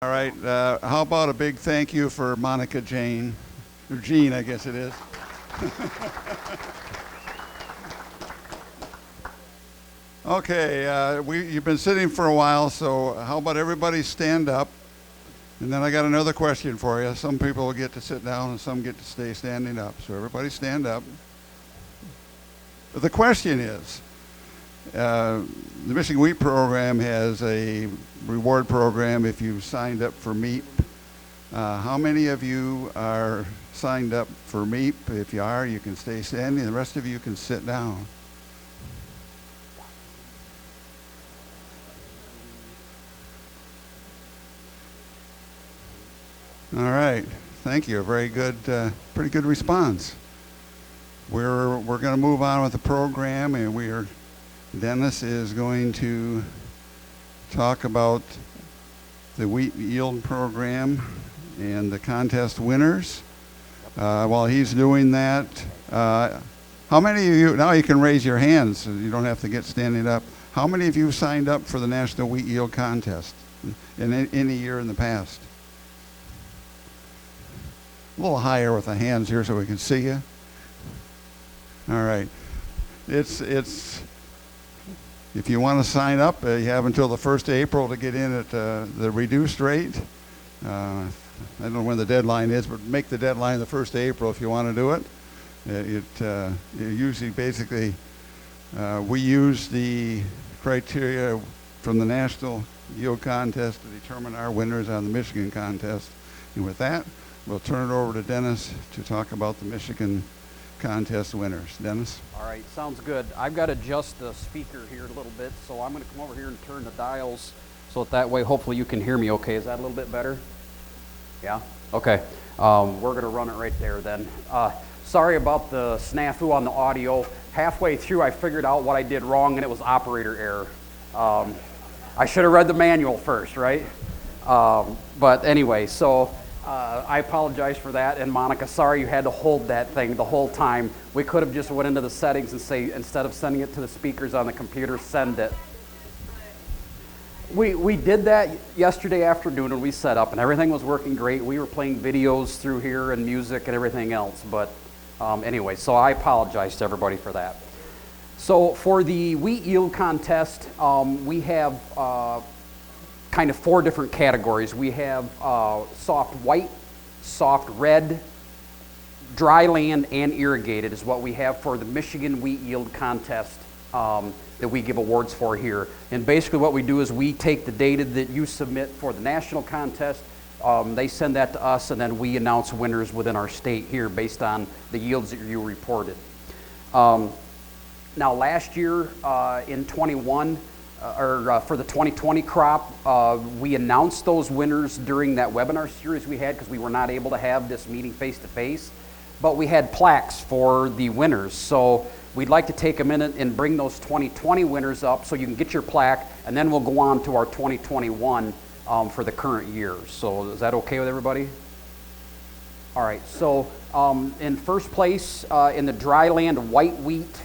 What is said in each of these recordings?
All right. How about a big thank you for Monica Jane, or Jean, I guess it is. Okay, you've been sitting for a while, so how about everybody stand up? And then I got another question for you. Some people get to sit down and some get to stay standing up. So everybody stand up. The question is, the Michigan Wheat program has a reward program if you signed up for MEAP. How many of you are signed up for MEAP? If you are, you can stay standing. The rest of you can sit down. All right, thank you. A very good, pretty good response. We're going to move on with the program, and Dennis is going to talk about the wheat yield program and the contest winners. While he's doing that, how many of you, now you can raise your hands, so you don't have to get standing up. How many of you signed up for the National Wheat Yield Contest in any year in the past? A little higher with the hands here so we can see you. All right. It's if you want to sign up, you have until the 1st of April to get in at the reduced rate. I don't know when the deadline is, but make the deadline the 1st of April if you want to do it. It usually basically, we use the criteria from the National Yield Contest to determine our winners on the Michigan contest. And with that, we'll turn it over to Dennis to talk about the Michigan contest winners. Dennis? All right, sounds good. I've got to adjust the speaker here a little bit, so I'm going to come over here and turn the dials so that way hopefully you can hear me okay. Is that a little bit better? Yeah? Okay. We're going to run it right there then. Sorry about the snafu on the audio. Halfway through I figured out what I did wrong, and it was operator error. I should have read the manual first, right? But anyway, so I apologize for that, and Monica, sorry you had to hold that thing the whole time. We could have just went into the settings and say, instead of sending it to the speakers on the computer, send it. We did that yesterday afternoon when we set up, and everything was working great. We were playing videos through here and music and everything else, but anyway, so I apologize to everybody for that. So for the wheat yield contest, we have kind of 4 different categories. We have soft white, soft red, dry land, and irrigated is what we have for the Michigan Wheat Yield Contest that we give awards for here. And basically what we do is we take the data that you submit for the national contest, they send that to us, and then we announce winners within our state here based on the yields that you reported. Now last year in 21, for the 2020 crop, we announced those winners during that webinar series we had because we were not able to have this meeting face-to-face, but we had plaques for the winners. So we'd like to take a minute and bring those 2020 winners up so you can get your plaque, and then we'll go on to our 2021 for the current year. So is that okay with everybody? All right, so in first place in the dryland white wheat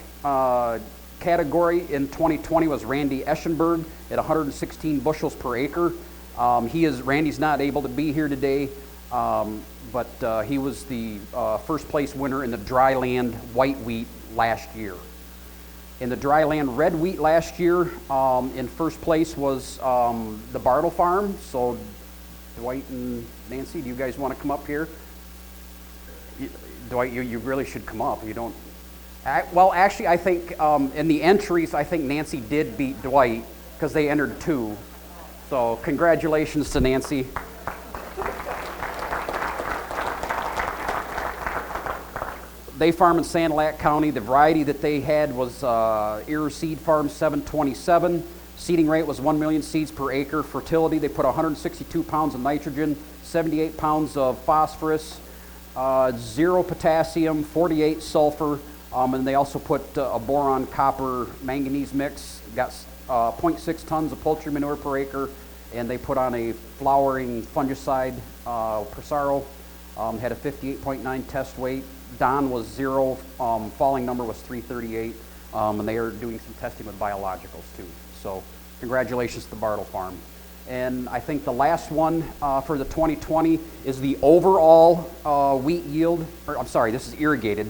category in 2020 was Randy Eschenberg at 116 bushels per acre. Randy's not able to be here today, but he was the first place winner in the dryland white wheat last year. In the dryland red wheat last year, in first place was the Bartle Farm. So Dwight and Nancy, do you guys want to come up here? Dwight, you really should come up. You don't. Well, actually, I think in the entries, I think Nancy did beat Dwight because they entered 2. So congratulations to Nancy. They farm in Sanilac County. The variety that they had was Ear Seed Farm 727. Seeding rate was 1 million seeds per acre. Fertility, they put 162 pounds of nitrogen, 78 pounds of phosphorus, 0 potassium, 48 sulfur. And they also put a boron, copper, manganese mix, got 0.6 tons of poultry manure per acre, and they put on a flowering fungicide, Prosaro, had a 58.9 test weight. Don was 0, falling number was 338, and they are doing some testing with biologicals too. So congratulations to the Bartle Farm. And I think the last one for the 2020 is the overall wheat yield, or I'm sorry, this is irrigated.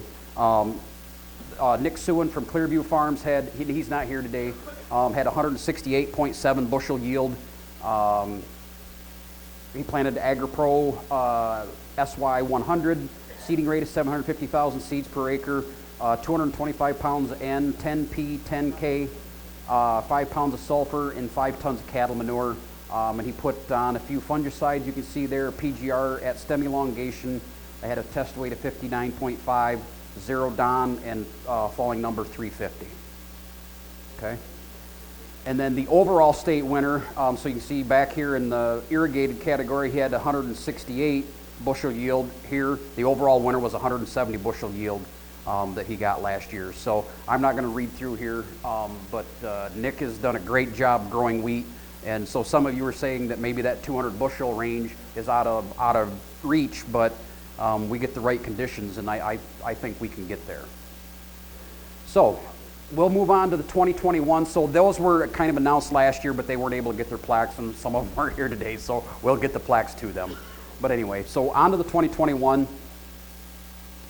Nick Sewin from Clearview Farms he's not here today, had 168.7 bushel yield. He planted AgriPro SY 100, seeding rate of 750,000 seeds per acre, 225 pounds N, 10P, 10K, 5 pounds of sulfur, and 5 tons of cattle manure. And he put on a few fungicides. You can see there, PGR at stem elongation. I had a test weight of 59.5, 0 Don, and falling number 350. Okay. And then the overall state winner, so you can see back here in the irrigated category, he had 168 bushel yield here. The overall winner was 170 bushel yield that he got last year. So I'm not going to read through here, but Nick has done a great job growing wheat. And so some of you are saying that maybe that 200 bushel range is out of reach, but we get the right conditions, and I think we can get there. So we'll move on to the 2021. So those were kind of announced last year, but they weren't able to get their plaques, and some of them aren't here today, so we'll get the plaques to them. But anyway, so on to the 2021.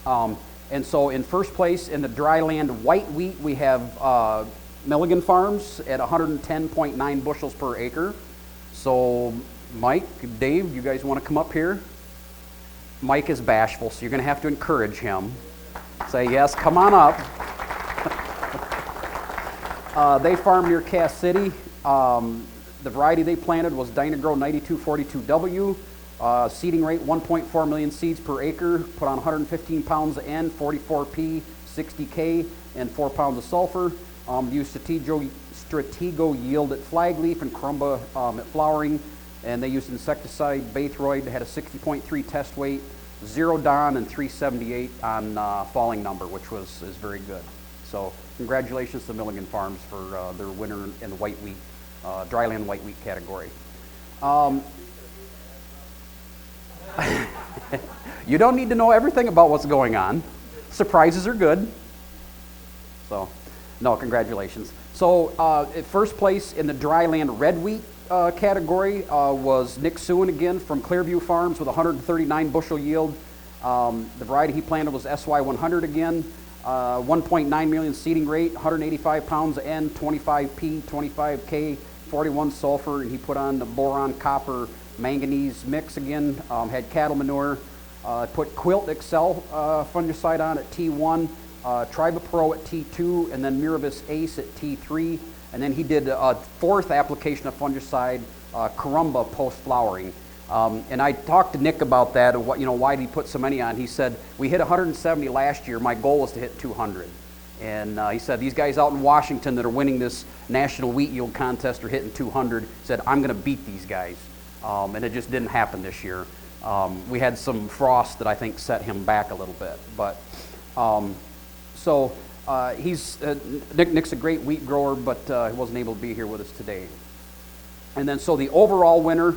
And so in first place in the Dryland White Wheat, we have Milligan Farms at 110.9 bushels per acre. So Mike, Dave, you guys want to come up here? Mike is bashful, so you're going to have to encourage him. Say, yes, come on up. They farm near Cass City. The variety they planted was Dynagro 9242W. Seeding rate 1.4 million seeds per acre. Put on 115 pounds of N, 44P, 60K, and 4 pounds of sulfur. Used Stratego yield at flag leaf and Crumba at flowering. And they used insecticide Bathroid. Had a 60.3 test weight, 0 Don, and 378 on falling number, which is very good. So congratulations to Milligan Farms for their winner in the white wheat, Dryland white wheat category. You don't need to know everything about what's going on. Surprises are good. So, no, congratulations. So, at first place in the Dryland Red Wheat category was Nick Sewin again from Clearview Farms with 139 bushel yield. The variety he planted was SY 100 again. 1.9 million seeding rate, 185 pounds N, 25P, 25K, 41 sulfur, and he put on the boron, copper, manganese mix again. Had cattle manure. Put Quilt Excel fungicide on at T1, Tribapro at T2, and then Miravis Ace at T3. And then he did a fourth application of fungicide, Carumba post-flowering. And I talked to Nick about that, and why did he put so many on? He said, we hit 170 last year. My goal was to hit 200. And he said, these guys out in Washington that are winning this national wheat yield contest are hitting 200. He said, I'm going to beat these guys. And it just didn't happen this year. We had some frost that I think set him back a little bit. But Nick's a great wheat grower, but he wasn't able to be here with us today. And then so the overall winner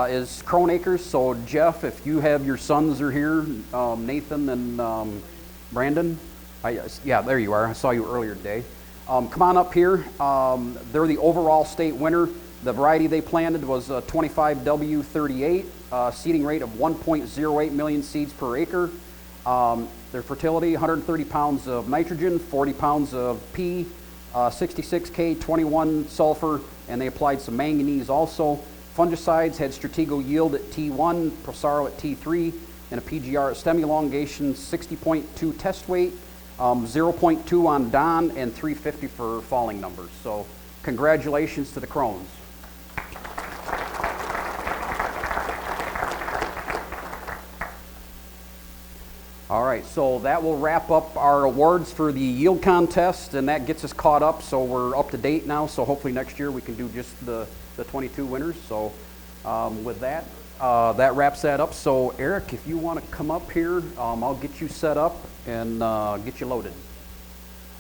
is Crone Acres. So Jeff, if you have your sons are here, Nathan and Brandon. Yeah, there you are. I saw you earlier today. Come on up here. They're the overall state winner. The variety they planted was 25W38, seeding rate of 1.08 million seeds per acre. Their fertility, 130 pounds of nitrogen, 40 pounds of P, 66K, 21 sulfur, and they applied some manganese also. Fungicides had Stratego yield at T1, Prosaro at T3, and a PGR at stem elongation, 60.2 test weight, 0.2 on Don, and 350 for falling numbers. So congratulations to the Crones. All right, so that will wrap up our awards for the yield contest, and that gets us caught up, so we're up to date now, so hopefully next year we can do just the 22 winners. So with that, that wraps that up. So Eric, if you want to come up here, I'll get you set up and get you loaded.